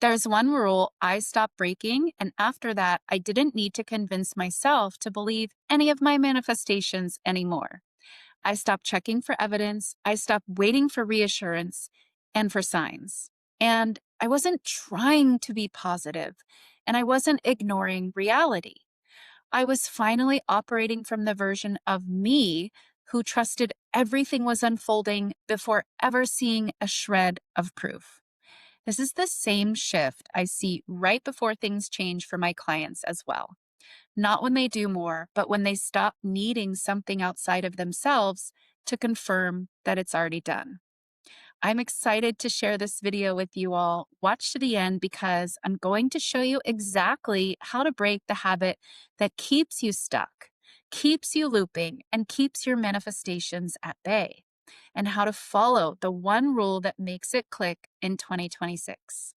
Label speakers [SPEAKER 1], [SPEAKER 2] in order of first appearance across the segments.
[SPEAKER 1] There's one rule I stopped breaking, and after that, I didn't need to convince myself to believe any of my manifestations anymore. I stopped checking for evidence, I stopped waiting for reassurance and for signs. And I wasn't trying to be positive, and I wasn't ignoring reality. I was finally operating from the version of me who trusted everything was unfolding before ever seeing a shred of proof. This is the same shift I see right before things change for my clients as well. Not when they do more, but when they stop needing something outside of themselves to confirm that it's already done. I'm excited to share this video with you all. Watch to the end because I'm going to show you exactly how to break the habit that keeps you stuck, keeps you looping, and keeps your manifestations at bay, and how to follow the one rule that makes it click in 2026.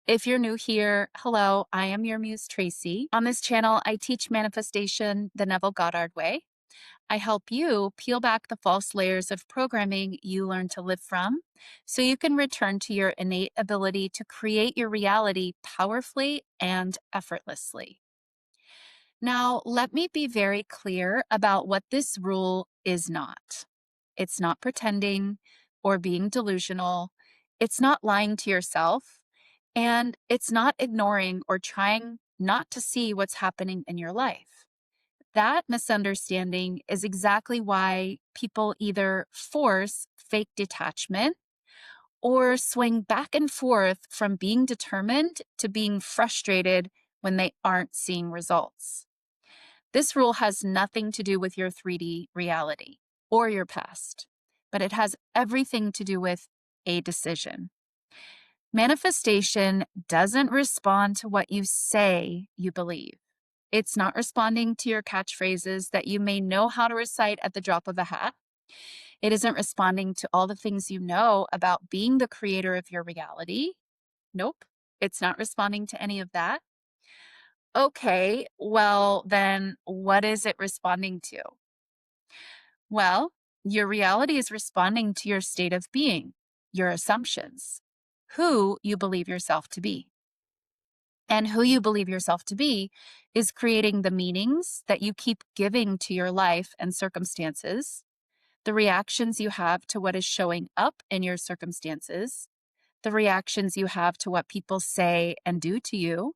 [SPEAKER 1] If you're new here, hello, I am your Muse Traci. On this channel, I teach manifestation the Neville Goddard way. I help you peel back the false layers of programming you learn to live from so you can return to your innate ability to create your reality powerfully and effortlessly. Now, let me be very clear about what this rule is not. It's not pretending or being delusional. It's not lying to yourself. And it's not ignoring or trying not to see what's happening in your life. That misunderstanding is exactly why people either force fake detachment or swing back and forth from being determined to being frustrated when they aren't seeing results. This rule has nothing to do with your 3D reality or your past, but it has everything to do with a decision. Manifestation doesn't respond to what you say you believe. It's not responding to your catchphrases that you may know how to recite at the drop of a hat. It isn't responding to all the things you know about being the creator of your reality. Nope, it's not responding to any of that. Okay, well, then what is it responding to? Well, your reality is responding to your state of being, your assumptions, who you believe yourself to be. And who you believe yourself to be is creating the meanings that you keep giving to your life and circumstances, the reactions you have to what is showing up in your circumstances, the reactions you have to what people say and do to you.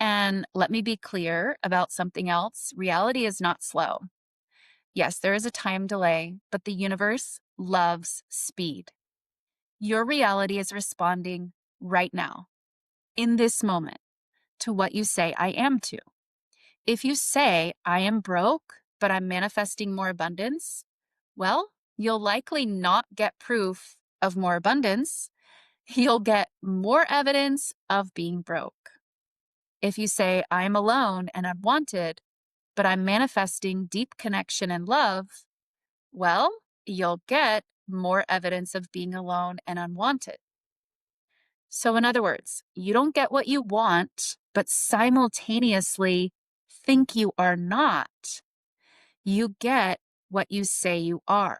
[SPEAKER 1] And let me be clear about something else. Reality is not slow. Yes, there is a time delay, but the universe loves speed. Your reality is responding right now, in this moment, to what you say I am to. If you say, I am broke, but I'm manifesting more abundance, well, you'll likely not get proof of more abundance. You'll get more evidence of being broke. If you say, I'm alone and unwanted, but I'm manifesting deep connection and love, well, you'll get more evidence of being alone and unwanted. So, in other words, you don't get what you want, but simultaneously think you are not. You get what you say you are.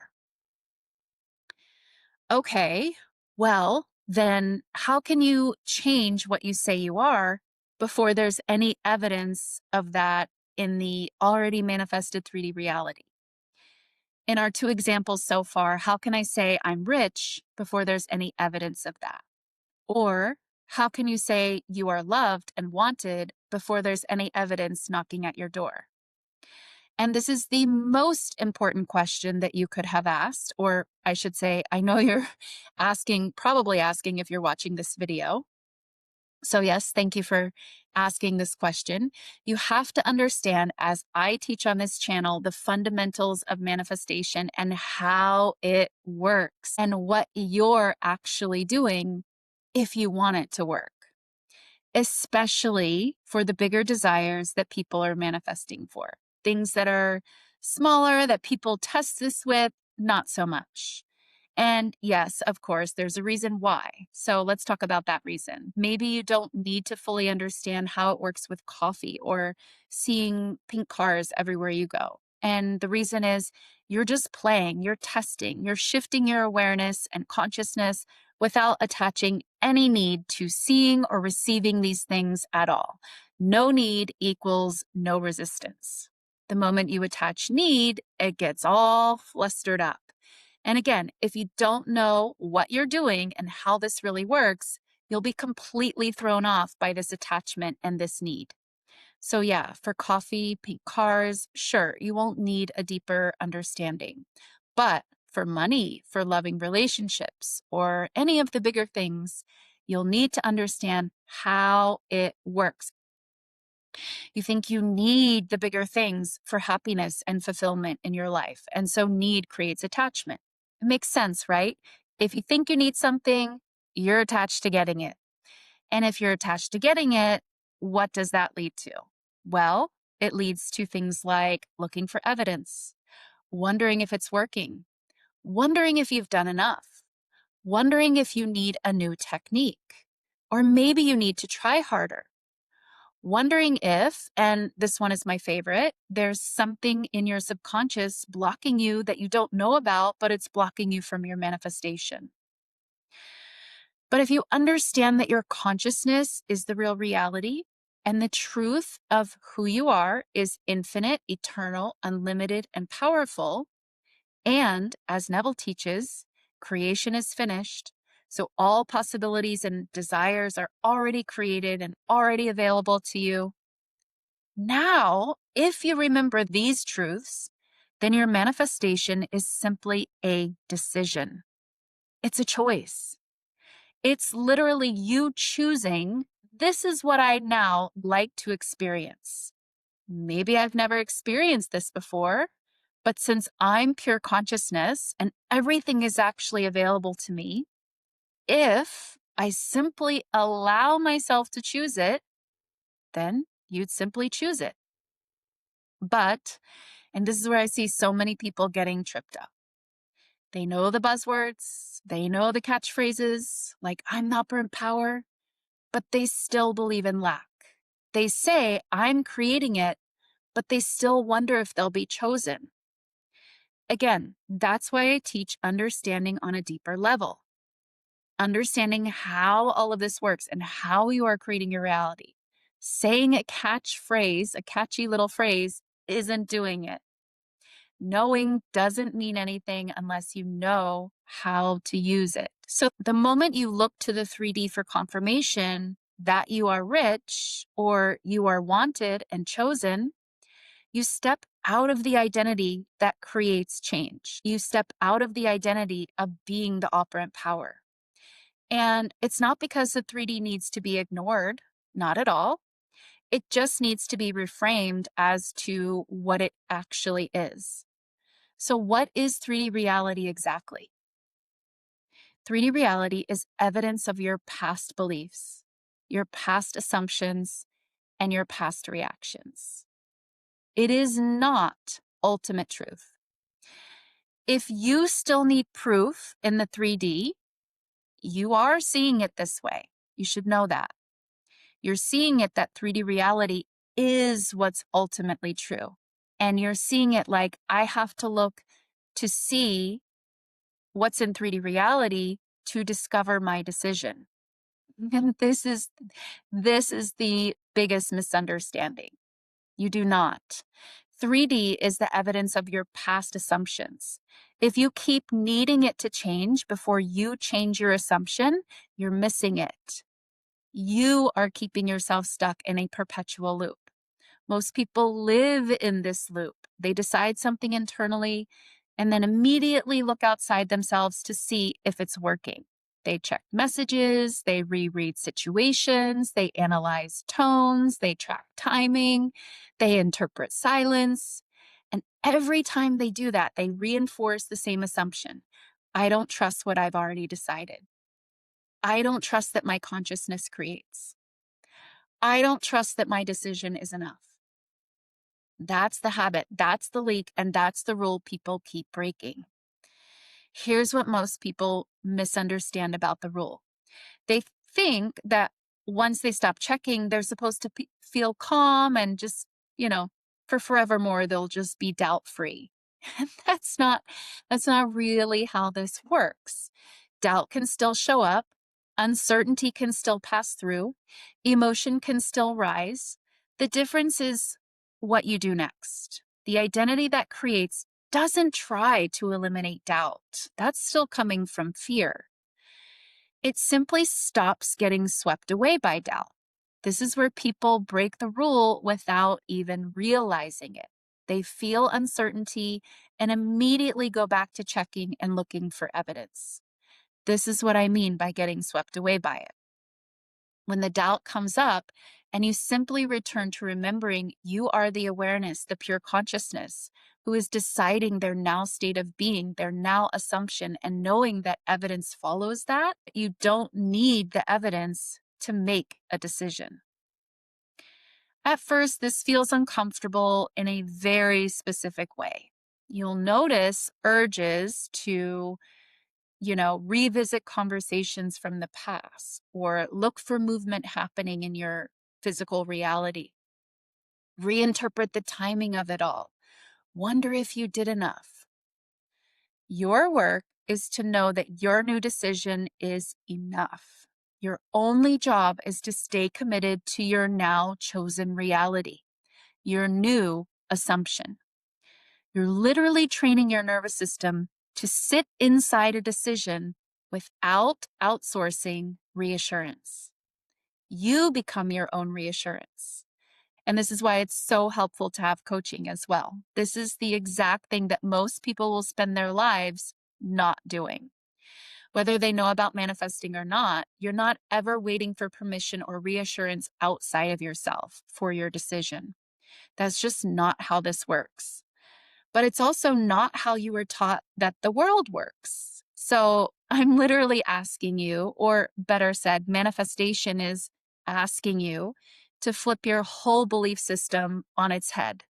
[SPEAKER 1] Okay, well, then how can you change what you say you are before there's any evidence of that in the already manifested 3D reality? In our two examples so far, how can I say I'm rich before there's any evidence of that? Or how can you say you are loved and wanted before there's any evidence knocking at your door? And this is the most important question that you could have asked, or I should say, I know you're probably asking if you're watching this video. So yes, thank you for asking this question. You have to understand, as I teach on this channel, the fundamentals of manifestation and how it works and what you're actually doing if you want it to work, especially for the bigger desires that people are manifesting for. Things that are smaller that people test this with, not so much. And yes, of course, there's a reason why. So let's talk about that reason. Maybe you don't need to fully understand how it works with coffee or seeing pink cars everywhere you go. And the reason is you're just playing, you're testing, you're shifting your awareness and consciousness without attaching any need to seeing or receiving these things at all. No need equals no resistance. The moment you attach need, it gets all flustered up. And again, if you don't know what you're doing and how this really works, you'll be completely thrown off by this attachment and this need. So, yeah, for coffee, pink cars, sure, you won't need a deeper understanding. But for money, for loving relationships, or any of the bigger things, you'll need to understand how it works. You think you need the bigger things for happiness and fulfillment in your life. And so need creates attachment. It makes sense, right? If you think you need something, you're attached to getting it. And if you're attached to getting it, what does that lead to? Well, it leads to things like looking for evidence, wondering if it's working, wondering if you've done enough, wondering if you need a new technique, or maybe you need to try harder. Wondering if, and this one is my favorite, there's something in your subconscious blocking you that you don't know about, but it's blocking you from your manifestation. But if you understand that your consciousness is the real reality and the truth of who you are is infinite, eternal, unlimited, and powerful, and as Neville teaches, creation is finished. So all possibilities and desires are already created and already available to you. Now, if you remember these truths, then your manifestation is simply a decision. It's a choice. It's literally you choosing, this is what I now like to experience. Maybe I've never experienced this before, but since I'm pure consciousness and everything is actually available to me, if I simply allow myself to choose it, then you'd simply choose it. But, and this is where I see so many people getting tripped up. They know the buzzwords, they know the catchphrases, like I'm the upper power, but they still believe in lack. They say, I'm creating it, but they still wonder if they'll be chosen. Again, that's why I teach understanding on a deeper level. Understanding how all of this works and how you are creating your reality. Saying a catchphrase, a catchy little phrase, isn't doing it. Knowing doesn't mean anything unless you know how to use it. So the moment you look to the 3D for confirmation that you are rich or you are wanted and chosen, you step out of the identity that creates change. You step out of the identity of being the operant power. And it's not because the 3D needs to be ignored, not at all. It just needs to be reframed as to what it actually is. So, what is 3D reality exactly? 3D reality is evidence of your past beliefs, your past assumptions, and your past reactions. It is not ultimate truth. If you still need proof in the 3D, you are seeing it this way. You should know that. You're seeing it that 3D reality is what's ultimately true. And you're seeing it like, I have to look to see what's in 3D reality to discover my decision. And this is the biggest misunderstanding. You do not. 3D is the evidence of your past assumptions. If you keep needing it to change before you change your assumption, you're missing it. You are keeping yourself stuck in a perpetual loop. Most people live in this loop. They decide something internally and then immediately look outside themselves to see if it's working. They check messages, they reread situations, they analyze tones, they track timing, they interpret silence. And every time they do that, they reinforce the same assumption. I don't trust what I've already decided. I don't trust that my consciousness creates. I don't trust that my decision is enough. That's the habit, that's the leak, and that's the rule people keep breaking. Here's what most people misunderstand about the rule. They think that once they stop checking, they're supposed to feel calm and just, for forevermore, they'll just be doubt-free. And that's not really how this works. Doubt can still show up, uncertainty can still pass through, emotion can still rise. The difference is what you do next. The identity that creates doesn't try to eliminate doubt. That's still coming from fear. It simply stops getting swept away by doubt. This is where people break the rule without even realizing it. They feel uncertainty and immediately go back to checking and looking for evidence. This is what I mean by getting swept away by it. When the doubt comes up and you simply return to remembering you are the awareness, the pure consciousness, who is deciding their now state of being, their now assumption, and knowing that evidence follows that, you don't need the evidence to make a decision. At first, this feels uncomfortable in a very specific way. You'll notice urges to revisit conversations from the past or look for movement happening in your physical reality. Reinterpret the timing of it all. Wonder if you did enough. Your work is to know that your new decision is enough. Your only job is to stay committed to your now chosen reality, your new assumption. You're literally training your nervous system to sit inside a decision without outsourcing reassurance. You become your own reassurance. And this is why it's so helpful to have coaching as well. This is the exact thing that most people will spend their lives not doing. Whether they know about manifesting or not, you're not ever waiting for permission or reassurance outside of yourself for your decision. That's just not how this works. But it's also not how you were taught that the world works. So I'm literally asking you, or better said, manifestation is asking you to flip your whole belief system on its head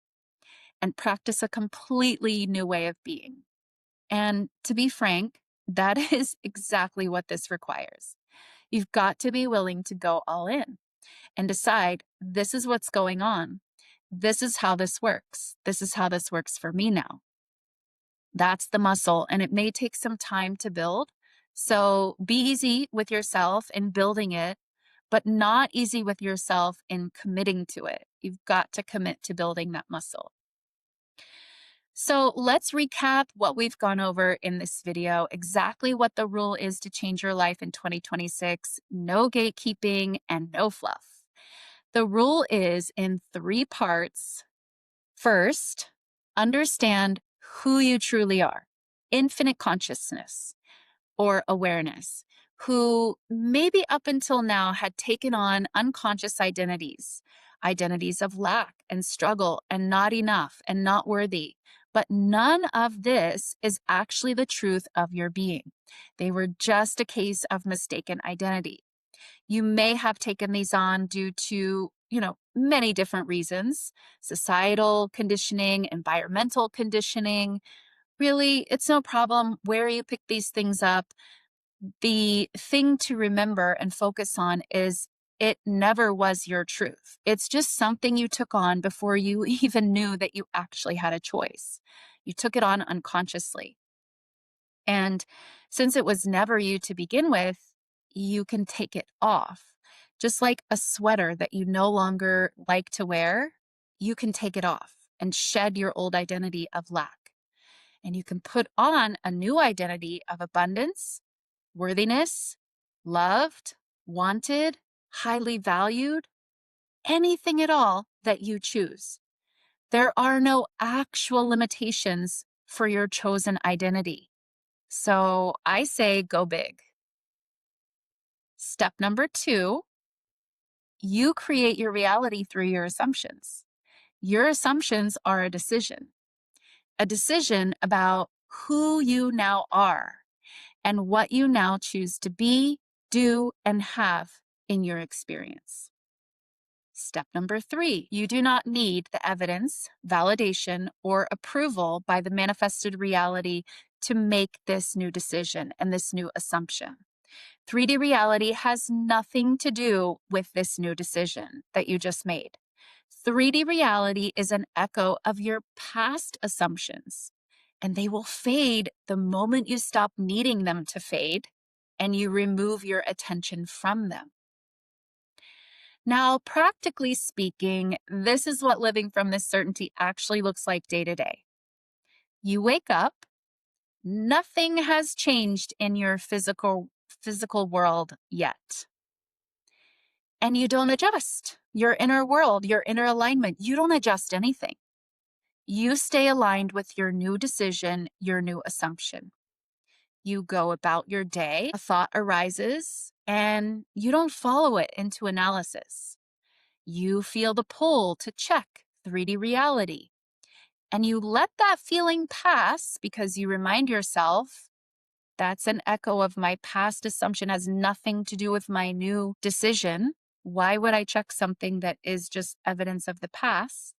[SPEAKER 1] and practice a completely new way of being. And to be frank, that is exactly what this requires. You've got to be willing to go all in and decide, this is what's going on. This is how this works. This is how this works for me now. That's the muscle, and it may take some time to build. So be easy with yourself in building it, but not easy with yourself in committing to it. You've got to commit to building that muscle. So let's recap what we've gone over in this video, exactly what the rule is to change your life in 2026, no gatekeeping and no fluff. The rule is in 3 parts. First, understand who you truly are, infinite consciousness or awareness, who maybe up until now had taken on unconscious identities, identities of lack and struggle and not enough and not worthy. But none of this is actually the truth of your being. They were just a case of mistaken identity. You may have taken these on due to, many different reasons: societal conditioning, environmental conditioning. Really, it's no problem where you pick these things up. The thing to remember and focus on is it never was your truth. It's just something you took on before you even knew that you actually had a choice. You took it on unconsciously. And since it was never you to begin with, you can take it off. Just like a sweater that you no longer like to wear, you can take it off and shed your old identity of lack. And you can put on a new identity of abundance, worthiness, loved, wanted, highly valued, anything at all that you choose. There are no actual limitations for your chosen identity. So I say go big. Step number 2, you create your reality through your assumptions. Your assumptions are a decision about who you now are and what you now choose to be, do, and have in your experience. Step number 3, you do not need the evidence, validation, or approval by the manifested reality to make this new decision and this new assumption. 3D reality has nothing to do with this new decision that you just made. 3D reality is an echo of your past assumptions, and they will fade the moment you stop needing them to fade and you remove your attention from them. Now, practically speaking, this is what living from this certainty actually looks like day to day. You wake up, nothing has changed in your physical world yet. And you don't adjust your inner world, your inner alignment. You don't adjust anything. You stay aligned with your new decision, your new assumption. You go about your day, a thought arises, and you don't follow it into analysis. You feel the pull to check 3D reality. And you let that feeling pass because you remind yourself that's an echo of my past assumption, has nothing to do with my new decision. Why would I check something that is just evidence of the past?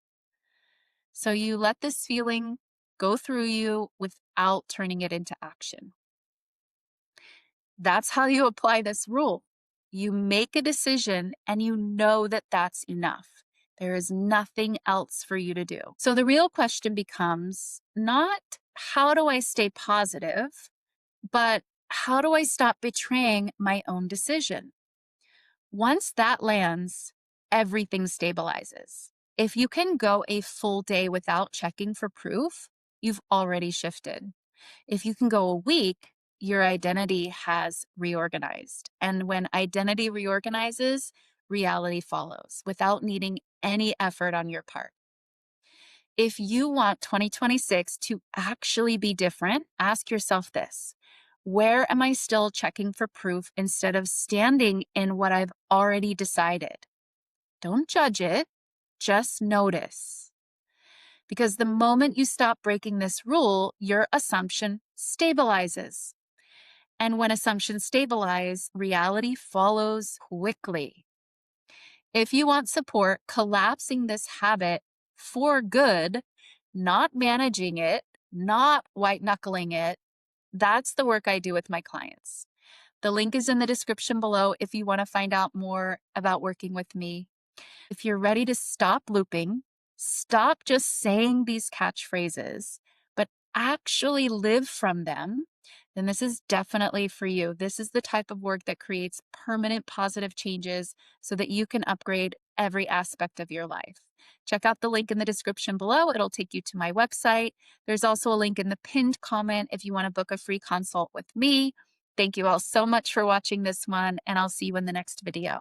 [SPEAKER 1] So you let this feeling go through you without turning it into action. That's how you apply this rule. You make a decision and you know that that's enough. There is nothing else for you to do. So the real question becomes not how do I stay positive, but how do I stop betraying my own decision? Once that lands, everything stabilizes. If you can go a full day without checking for proof, you've already shifted. If you can go a week, your identity has reorganized. And when identity reorganizes, reality follows without needing any effort on your part. If you want 2026 to actually be different, ask yourself this: where am I still checking for proof instead of standing in what I've already decided? Don't judge it, just notice. Because the moment you stop breaking this rule, your assumption stabilizes. And when assumptions stabilize, reality follows quickly. If you want support collapsing this habit for good, not managing it, not white knuckling it, that's the work I do with my clients. The link is in the description below if you want to find out more about working with me. If you're ready to stop looping, stop just saying these catchphrases, but actually live from them, then this is definitely for you. This is the type of work that creates permanent positive changes so that you can upgrade every aspect of your life. Check out the link in the description below. It'll take you to my website. There's also a link in the pinned comment if you want to book a free consult with me. Thank you all so much for watching this one, and I'll see you in the next video.